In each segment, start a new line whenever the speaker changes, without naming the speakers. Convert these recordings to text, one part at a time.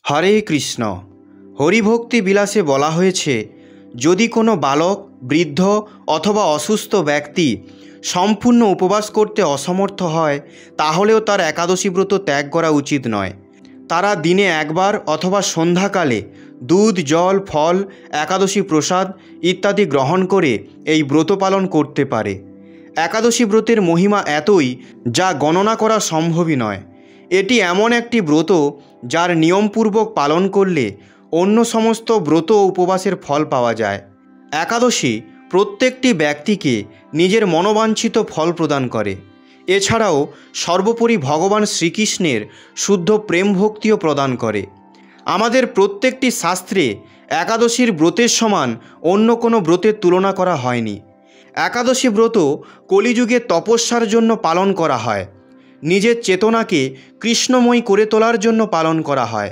হরে কৃষ্ণ। হরিভক্তি বিলাসে বলা হয়েছে, যদি কোনো বালক, বৃদ্ধ অথবা অসুস্থ ব্যক্তি সম্পূর্ণ উপবাস করতে অসমর্থ হয়, তাহলেও তার একাদশী ব্রত ত্যাগ করা উচিত নয়। তারা দিনে একবার অথবা সন্ধ্যাকালে দুধ, জল, ফল, একাদশী প্রসাদ ইত্যাদি গ্রহণ করে এই ব্রত পালন করতে পারে। একাদশী ব্রতের মহিমা এতই যা গণনা করা সম্ভবই নয়। এটি এমন একটি ব্রত যার নিয়মপূর্বক পালন করলে অন্য সমস্ত ব্রত ও উপবাসের ফল পাওয়া যায়। একাদশী প্রত্যেকটি ব্যক্তিকে নিজের মনোবাঞ্ছিত ফল প্রদান করে। এছাড়াও সর্বোপরি ভগবান শ্রীকৃষ্ণের শুদ্ধ প্রেম ভক্তিও প্রদান করে। আমাদের প্রত্যেকটি শাস্ত্রে একাদশীর ব্রতের সমান অন্য কোনো ব্রতের তুলনা করা হয়নি। একাদশী ব্রত কলিযুগে তপস্যার জন্য পালন করা হয়। নিজের চেতনাকে কৃষ্ণময়ী করে তোলার জন্য পালন করা হয়।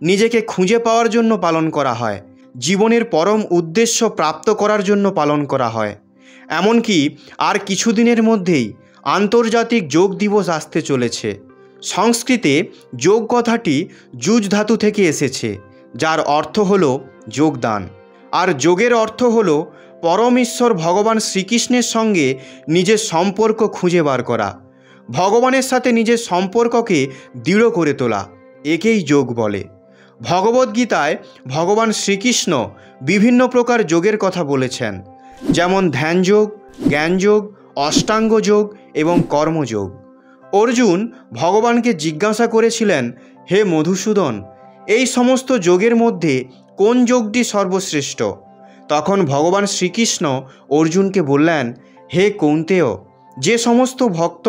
নিজেকে খুঁজে পাওয়ার জন্য পালন করা হয়। জীবনের পরম উদ্দেশ্য প্রাপ্ত করার জন্য পালন করা হয়। এমনকি আর কিছুদিনের মধ্যেই আন্তর্জাতিক যোগ দিবস আসতে চলেছে। সংস্কৃতে যোগ কথাটি যুজ ধাতু থেকে এসেছে, যার অর্থ হল যোগদান। আর যোগের অর্থ হল পরমেশ্বর ভগবান শ্রীকৃষ্ণের সঙ্গে নিজের সম্পর্ক খুঁজে বার করা, ভগবানের সাথে নিজের সম্পর্ককে দৃঢ় করে তোলা। একেই যোগ বলে। ভগবদ্গীতায় ভগবান শ্রীকৃষ্ণ বিভিন্ন প্রকার যোগের কথা বলেছেন, যেমন ধ্যানযোগ, জ্ঞানযোগ, অষ্টাঙ্গ যোগ এবং কর্মযোগ। অর্জুন ভগবানকে জিজ্ঞাসা করেছিলেন, হে মধুসূদন, এই সমস্ত যোগের মধ্যে কোন যোগটি সর্বশ্রেষ্ঠ? তখন ভগবান শ্রীকৃষ্ণ অর্জুনকে বললেন, হে কৌন্তেয়, যে সমস্ত ভক্ত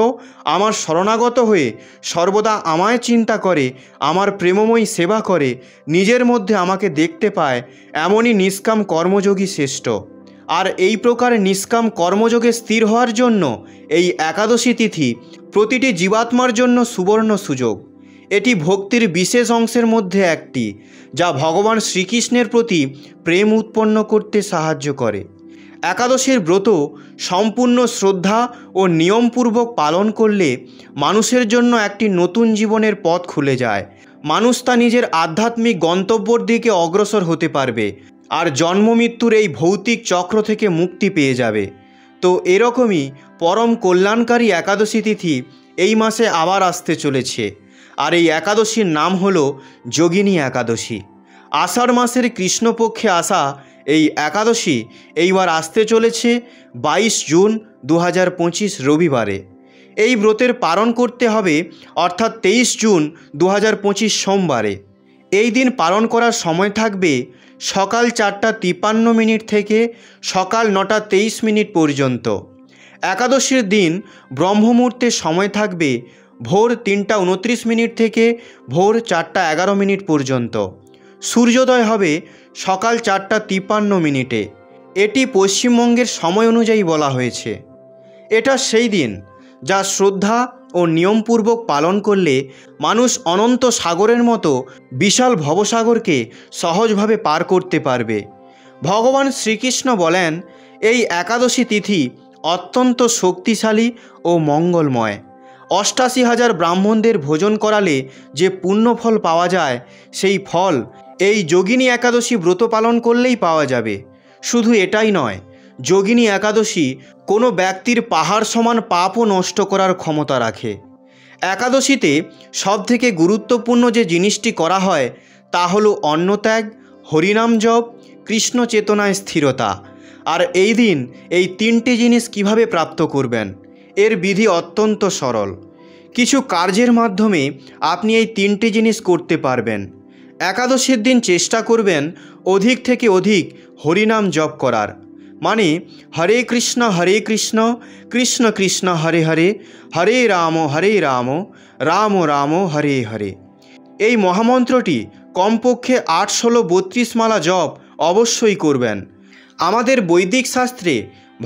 আমার শরণাগত হয়ে সর্বদা আমায় চিন্তা করে, আমার প্রেমময়ী সেবা করে, নিজের মধ্যে আমাকে দেখতে পায়, এমনই নিষ্কাম কর্মযোগী শ্রেষ্ঠ। আর এই প্রকার নিষ্কাম কর্মযোগে স্থির হওয়ার জন্য এই একাদশী তিথি প্রতিটি জীবাত্মার জন্য সুবর্ণ সুযোগ। এটি ভক্তির বিশেষ অংশের মধ্যে একটি, যা ভগবান শ্রীকৃষ্ণের প্রতি প্রেম উৎপন্ন করতে সাহায্য করে। একাদশীর ব্রত সম্পূর্ণ শ্রদ্ধা ও নিয়মপূর্বক পালন করলে মানুষের জন্য একটি নতুন জীবনের পথ খুলে যায়। মানুষ তা নিজের আধ্যাত্মিক গন্তব্যের দিকে অগ্রসর হতে পারবে আর জন্ম মৃত্যুর এই ভৌতিক চক্র থেকে মুক্তি পেয়ে যাবে। তো এরকমই পরম কল্যাণকারী একাদশী তিথি এই মাসে আবার আসতে চলেছে। আর এই একাদশীর নাম হলো যোগিনী একাদশী। আষাঢ় মাসের কৃষ্ণপক্ষে আসা এই একাদশী এইবার আসতে চলেছে 22 জুন 2025 রবিবারে। এই ব্রতের পালন করতে হবে, অর্থাৎ 23 জুন 2025 সোমবারে। এই দিন পালন করার সময় থাকবে সকাল 4:53 থেকে সকাল 9:23 পর্যন্ত। একাদশীর দিন ব্রহ্মমুহূর্তের সময় থাকবে ভোর 3:29 থেকে ভোর 4:11 পর্যন্ত। সূর্যোদয় হবে সকাল 4:53। এটি পশ্চিমবঙ্গের সময় অনুযায়ী বলা হয়েছে। এটা সেই দিন যা শ্রদ্ধা ও নিয়মপূর্বক পালন করলে মানুষ অনন্ত সাগরের মতো বিশাল ভবসাগরকে সহজভাবে পার করতে পারবে। ভগবান শ্রীকৃষ্ণ বলেন, এই একাদশী তিথি অত্যন্ত শক্তিশালী ও মঙ্গলময়। 88,000 ব্রাহ্মণদের ভোজন করালে যে পুণ্যফল পাওয়া যায়, সেই ফল এই যোগিনী একাদশী ব্রত পালন করলেই পাওয়া যাবে। শুধু এটাই নয়, যোগিনী একাদশী কোনো ব্যক্তির পাহাড় সমান পাপও নষ্ট করার ক্ষমতা রাখে। একাদশীতে সবথেকে গুরুত্বপূর্ণ যে জিনিসটি করা হয় তা হলো অন্নত্যাগ, হরিনাম জপ, কৃষ্ণ চেতনায় স্থিরতা। আর এই দিন এই 3টি জিনিস কিভাবে প্রাপ্ত করবেন, এর বিধি অত্যন্ত সরল। কিছু কার্যের মাধ্যমে আপনি এই 3টি জিনিস করতে পারবেন। একাদশীর দিন চেষ্টা করবেন অধিক থেকে অধিক হরিনাম জপ করার, মানে হরে কৃষ্ণ কৃষ্ণ কৃষ্ণ হরে হরে, হরে রাম রাম রাম হরে হরে। এই মহামন্ত্রটি কমপক্ষে 8-16-32 মালা জপ অবশ্যই করবেন। আমাদের বৈদিক শাস্ত্রে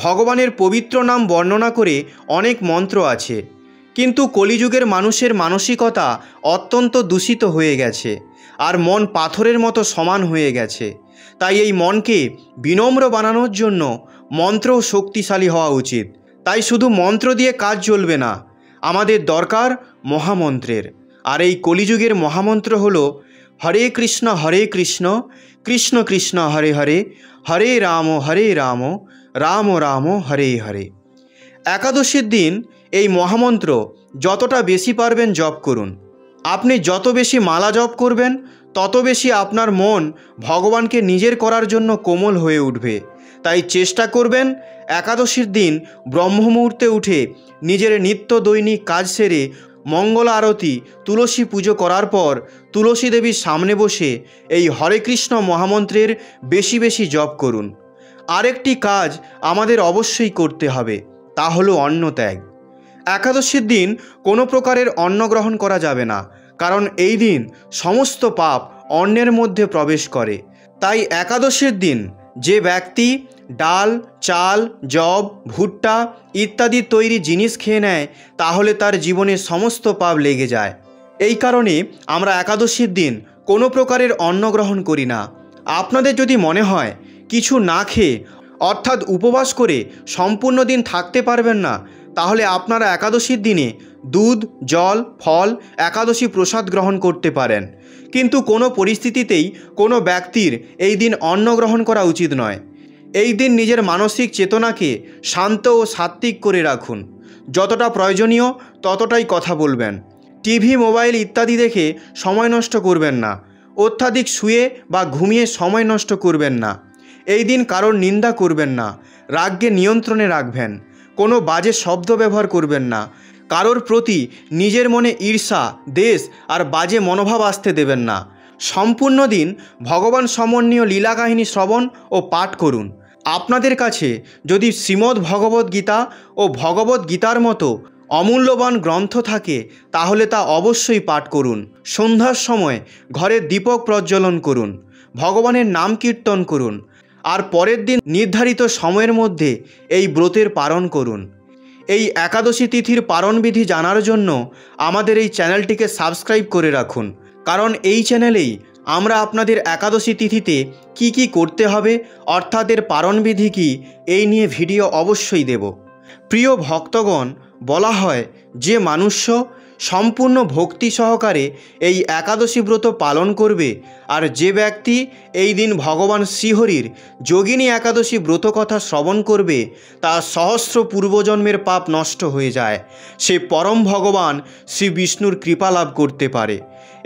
ভগবানের পবিত্র নাম বর্ণনা করে অনেক মন্ত্র আছে, কিন্তু কলিযুগের মানুষের মানসিকতা অত্যন্ত দূষিত হয়ে গেছে আর মন পাথরের মতো সমান হয়ে গেছে। তাই এই মনকে বিনম্র বানানোর জন্য মন্ত্রও শক্তিশালী হওয়া উচিত। তাই শুধু মন্ত্র দিয়ে কাজ চলবে না, আমাদের দরকার মহামন্ত্রের। আর এই কলিযুগের মহামন্ত্র হলো হরে কৃষ্ণ কৃষ্ণ কৃষ্ণ হরে হরে হরে রাম রাম রাম হরে হরে। একাদশীর দিন এই মহামন্ত্র যতটা বেশি পারবেন জপ করুন। আপনি যত বেশি মালা জপ করবেন তত বেশি আপনার মন ভগবানকে নিজের করার জন্য কোমল হয়ে উঠবে। তাই চেষ্টা করবেন একাদশীর দিন ব্রহ্ম মুহূর্তে উঠে নিজের নিত্য দৈনিক কাজ সেরে মঙ্গল আরতি তুলসী পুজো করার পর তুলসী দেবীর সামনে বসে এই হরে কৃষ্ণ মহামন্ত্রের বেশি বেশি জপ করুন। আরেকটি কাজ আমাদের অবশ্যই করতে হবে, তা হলো অন্ন ত্যাগ। একাদশীর দিন কোনো প্রকারের অন্ন গ্রহণ করা যাবে না, কারণ এই দিন সমস্ত পাপ অন্নের মধ্যে প্রবেশ করে। তাই একাদশীর দিন যে ব্যক্তি ডাল, চাল, যব, ভুট্টা ইত্যাদি তৈরি জিনিস খেয়ে নেয় তাহলে তার জীবনে সমস্ত পাপ লেগে যায়। এই কারণে আমরা একাদশীর দিন কোনো প্রকারের অন্ন গ্রহণ করি না। আপনাদের যদি মনে হয় কিছু না খেয়ে অর্থাৎ উপবাস করে সম্পূর্ণ দিন থাকতে পারবেন না, তাহলে আপনারা একাদশীর দিনে দুধ, জল, ফল একাদশী প্রসাদ গ্রহণ করতে পারেন। কিন্তু কোনো পরিস্থিতিতেই কোনো ব্যক্তির এই দিন অন্ন গ্রহণ করা উচিত নয়। এই দিন নিজের মানসিক চেতনাকে শান্ত ও সাত্ত্বিক করে রাখুন। যতটা প্রয়োজনীয় ততটাই কথা বলবেন। টিভি, মোবাইল ইত্যাদি দেখে সময় নষ্ট করবেন না। অত্যাধিক শুয়ে বা ঘুমিয়ে সময় নষ্ট করবেন না। এই দিন কারোর নিন্দা করবেন না, রাগকে নিয়ন্ত্রণে রাখবেন। কোনো বাজে শব্দ ব্যবহার করবেন না। কারোর প্রতি নিজের মনে ঈর্ষা, দেশ আর বাজে মনোভাব আসতে দেবেন না। সম্পূর্ণ দিন ভগবান সম্বন্ধীয় লীলা কাহিনী শ্রবণ ও পাঠ করুন। আপনাদের কাছে যদি শ্রীমদ্ ভগবদ্ গীতা ও ভগবদ্ গীতার মতো অমূল্যবান গ্রন্থ থাকে তাহলে তা অবশ্যই পাঠ করুন। সন্ধ্যার সময় ঘরে দীপক প্রজ্বলন করুন, ভগবানের নাম কীর্তন করুন, আর পরের দিন নির্ধারিত সময়ের মধ্যে এই ব্রতের পালন করুন। এই একাদশী তিথির পালনবিধি জানার জন্য আমাদের এই চ্যানেলটিকে সাবস্ক্রাইব করে রাখুন, কারণ এই চ্যানেলেই আমরা আপনাদের একাদশী তিথিতে কি কি করতে হবে অর্থাৎ এর পালনবিধি কী এই নিয়ে ভিডিও অবশ্যই দেব। প্রিয় ভক্তগণ, বলা হয় যে মানুষ্য সম্পূর্ণ ভক্তি সহকারে এই একাদশী ব্রত পালন করবে আর যে ব্যক্তি এই দিন ভগবান শ্রীহরির যোগিনী একাদশী ব্রত কথা শ্রবণ করবে তার সহস্র পূর্বজন্মের পাপ নষ্ট হয়ে যায়। সে পরম ভগবান শ্রী বিষ্ণুর কৃপা লাভ করতে পারে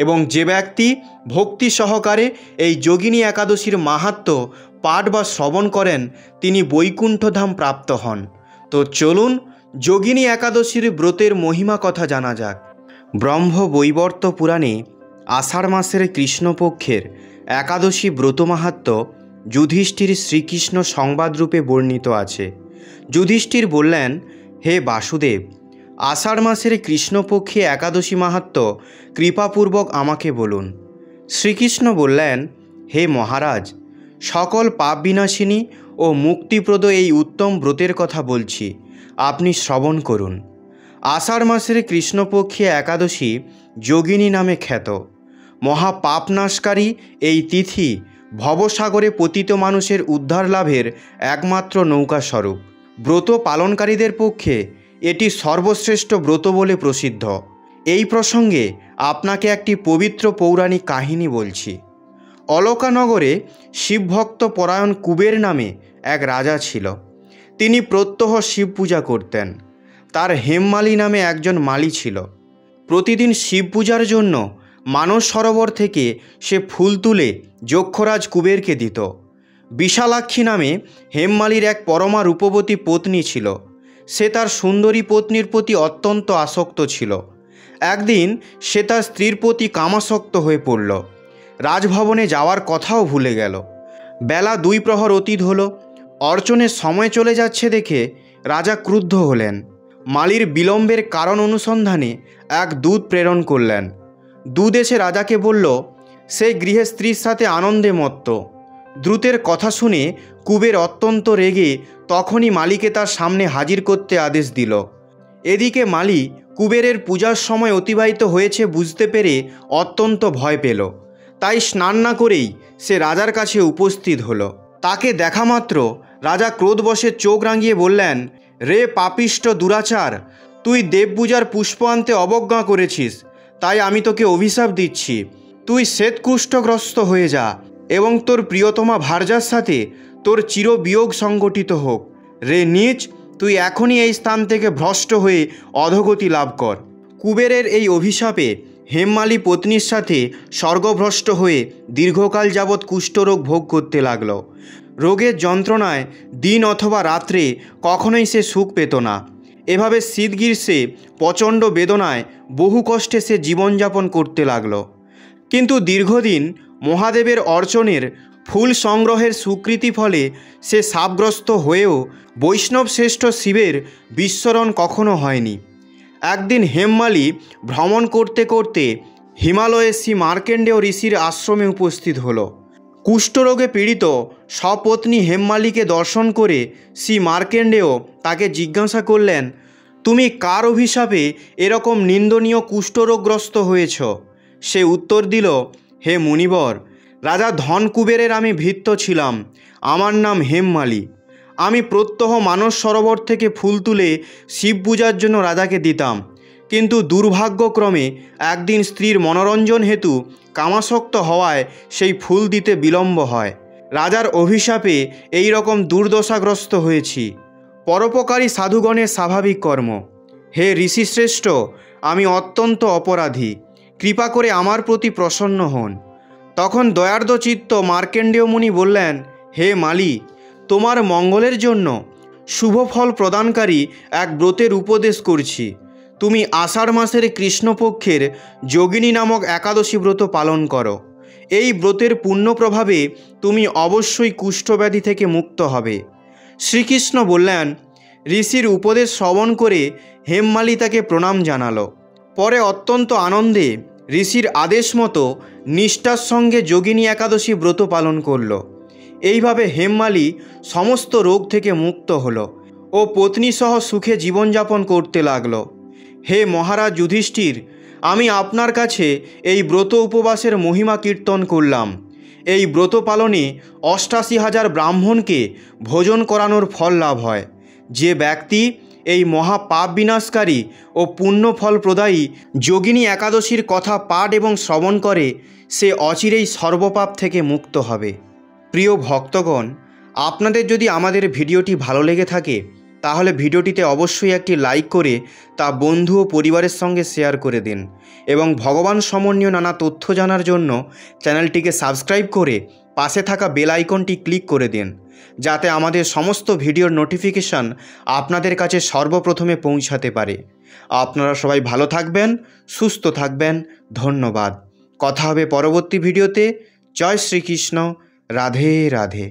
এবং যে ব্যক্তি ভক্তি সহকারে এই যোগিনী একাদশীর মাহাত্ম্য পাঠ বা শ্রবণ করেন তিনি বৈকুণ্ঠধাম প্রাপ্ত হন। তো চলুন যোগিনী একাদশীর ব্রতের মহিমা কথা জানা যাক। ব্রহ্ম বৈবর্ত পুরাণে আষাঢ় মাসের কৃষ্ণপক্ষের একাদশী ব্রত মাহাত্ম্য যুধিষ্ঠির শ্রীকৃষ্ণ সংবাদরূপে বর্ণিত আছে। যুধিষ্ঠির বললেন, হে বাসুদেব, আষাঢ় মাসের কৃষ্ণপক্ষে একাদশী মাহাত্ম্য কৃপাপূর্বক আমাকে বলুন। শ্রীকৃষ্ণ বললেন, হে মহারাজ, সকল পাপ বিনাশিনী ও মুক্তিপ্রদ এই উত্তম ব্রতের কথা বলছি, আপনি শ্রবণ করুন। আষাঢ় মাসের কৃষ্ণপক্ষে একাদশী যোগিনী নামে খ্যাত। মহাপাপনাশকারী এই তিথি ভবসাগরে পতিত মানুষের উদ্ধার লাভের একমাত্র নৌকাস্বরূপ। ব্রত পালনকারীদের পক্ষে এটি সর্বশ্রেষ্ঠ ব্রত বলে প্রসিদ্ধ। এই প্রসঙ্গে আপনাকে একটি পবিত্র পৌরাণিক কাহিনী বলছি। অলকানগরে শিবভক্ত পরায়ণ কুবের নামে এক রাজা ছিল। তিনি প্রত্যহ শিব পূজা করতেন। তার হেমমালী নামে একজন মালী ছিল। প্রতিদিন শিব পূজার জন্য মানস সরোবর থেকে সে ফুল তুলে যক্ষরাজ কুবেরকে দিত। বিশালাক্ষী নামে হেমমালীর এক পরমা রূপবতী পত্নী ছিল। সে তার সুন্দরী পত্নীর প্রতি অত্যন্ত আসক্ত ছিল। একদিন সে তার স্ত্রীর প্রতি কামাসক্ত হয়ে পড়ল। রাজভবনে যাওয়ার কথাও ভুলে গেল। বেলা 2 প্রহর অতীত হলো। অর্চনের সময় চলে যাচ্ছে দেখে রাজা ক্রুদ্ধ হলেন। মালীর বিলম্বের কারণ অনুসন্ধানে এক দূত প্রেরণ করলেন। দূত এসে রাজাকে বলল, সে গৃহে স্ত্রীর সাথে আনন্দে মত্ত। দূতের কথা শুনে কুবের অত্যন্ত রেগে তখনই মালীকে তার সামনে হাজির করতে আদেশ দিল। এদিকে মালী কুবেরের পূজার সময় অতিবাহিত হয়েছে বুঝতে পেরে অত্যন্ত ভয় পেল। তাই স্নান না করেই সে রাজার কাছে উপস্থিত হলো। তাকে দেখা মাত্র রাজা ক্রোধবশে চোখ রাঙিয়ে বললেন, রে পাপিষ্ট দুরাচার, তুই দেবপূজার পুষ্প আনতে অবজ্ঞা করেছিস, তাই আমি তোকে অভিশাপ দিচ্ছি। তুই শ্বেতকুষ্ঠগ্রস্ত হয়ে যা এবং তোর প্রিয়তমা ভার্যার সাথে তোর চিরবিয়োগ সংগঠিত হোক। রে নীচ, তুই এখনই এই স্থান থেকে ভ্রষ্ট হয়ে অধোগতি লাভ কর। কুবেরের এই অভিশাপে হেমমালী পত্নীর সাথে স্বর্গভ্রষ্ট হয়ে দীর্ঘকাল যাবৎ কুষ্ঠরোগ ভোগ করতে লাগল। রোগের যন্ত্রণায় দিন অথবা রাত্রে কখনোই সে সুখ পেত না। এভাবে শীত গ্রীষ্মে প্রচণ্ড বেদনায় বহু কষ্টে সে জীবনযাপন করতে লাগল। কিন্তু দীর্ঘদিন মহাদেবের অর্চনের ফুল সংগ্রহের স্বীকৃতি ফলে সে শাপগ্রস্ত হয়েও বৈষ্ণব শ্রেষ্ঠ শিবের বিস্মরণ কখনো হয়নি। একদিন হেমমালী ভ্রমণ করতে করতে হিমালয়ে শ্রী মার্কেন্ডেয় ঋষির আশ্রমে উপস্থিত হল। কুষ্ঠরোগে পীড়িত সপত্নী হেমমালীকে দর্শন করে শ্রী মার্কেন্ডেয় তাকে জিজ্ঞাসা করলেন, তুমি কার অভিশাপে এরকম নিন্দনীয় কুষ্ঠরোগগ্রস্ত হয়েছ? সে উত্তর দিল, হে মুনিবর, রাজা ধনকুবেরের আমি ভৃত্য ছিলাম। আমার নাম হেমমালী। আমি প্রত্যহ মানস সরোবর থেকে ফুল তুলে শিব পূজার জন্য রাজাকে দিতাম। কিন্তু দুর্ভাগ্যক্রমে একদিন স্ত্রীর মনোরঞ্জন হেতু কামাসক্ত হওয়ায় সেই ফুল দিতে বিলম্ব হয়। রাজার অভিশাপে এই রকম দুর্দশাগ্রস্ত হয়েছি। পরোপকারী সাধুগণের স্বাভাবিক কর্ম। হে ঋষিশ্রেষ্ঠ, আমি অত্যন্ত অপরাধী। কৃপা করে আমার প্রতি প্রসন্ন হন। তখন দয়ার্দ্র চিত্ত মার্কেন্ডেয় মুনি বললেন, হে মালী, তোমার মঙ্গলের জন্য শুভ ফল প্রদানকারী এক ব্রতের উপদেশ করছি। তুমি আষাঢ় মাসের কৃষ্ণপক্ষের যোগিনী নামক একাদশী ব্রত পালন করো। এই ব্রতের পুণ্য প্রভাবে তুমি অবশ্যই কুষ্ঠব্যাধি থেকে মুক্ত হবে। শ্রীকৃষ্ণ বললেন, ঋষির উপদেশ শ্রবণ করে হেমমালী তাকে প্রণাম জানালো। পরে অত্যন্ত আনন্দে ঋষির আদেশ মতো নিষ্ঠার সঙ্গে যোগিনী একাদশী ব্রত পালন করল। এইভাবে হেমমালী সমস্ত রোগ থেকে মুক্ত হলো ও পত্নীসহ সুখে জীবনযাপন করতে লাগল। হে মহারাজ যুধিষ্ঠির, আমি আপনার কাছে এই ব্রত উপবাসের মহিমা কীর্তন করলাম। এই ব্রত পালনে ৮৮,০০০ ব্রাহ্মণকে ভোজন করানোর ফল লাভ হয়। যে ব্যক্তি এই মহাপাপ বিনাশকারী ও পুণ্যফল প্রদায়ী যোগিনী একাদশীর কথা পাঠ এবং শ্রবণ করে, সে অচিরেই সর্বপাপ থেকে মুক্ত হবে। প্রিয় ভক্তগণ, আপনাদের যদি আমাদের ভিডিওটি ভালো লেগে থাকে তাহলে ভিডিওটিতে অবশ্যই একটি লাইক করে তা বন্ধু ও পরিবারের সঙ্গে শেয়ার করে দিন এবং ভগবান সম্বন্ধীয় নানা তথ্য জানার জন্য চ্যানেলটিকে সাবস্ক্রাইব করে পাশে থাকা বেল আইকনটি ক্লিক করে দিন, যাতে আমাদের সমস্ত ভিডিওর নোটিফিকেশান আপনাদের কাছে সর্বপ্রথমে পৌঁছাতে পারে। আপনারা সবাই ভালো থাকবেন, সুস্থ থাকবেন। ধন্যবাদ। কথা হবে পরবর্তী ভিডিওতে। জয় শ্রীকৃষ্ণ। রাধে রাধে।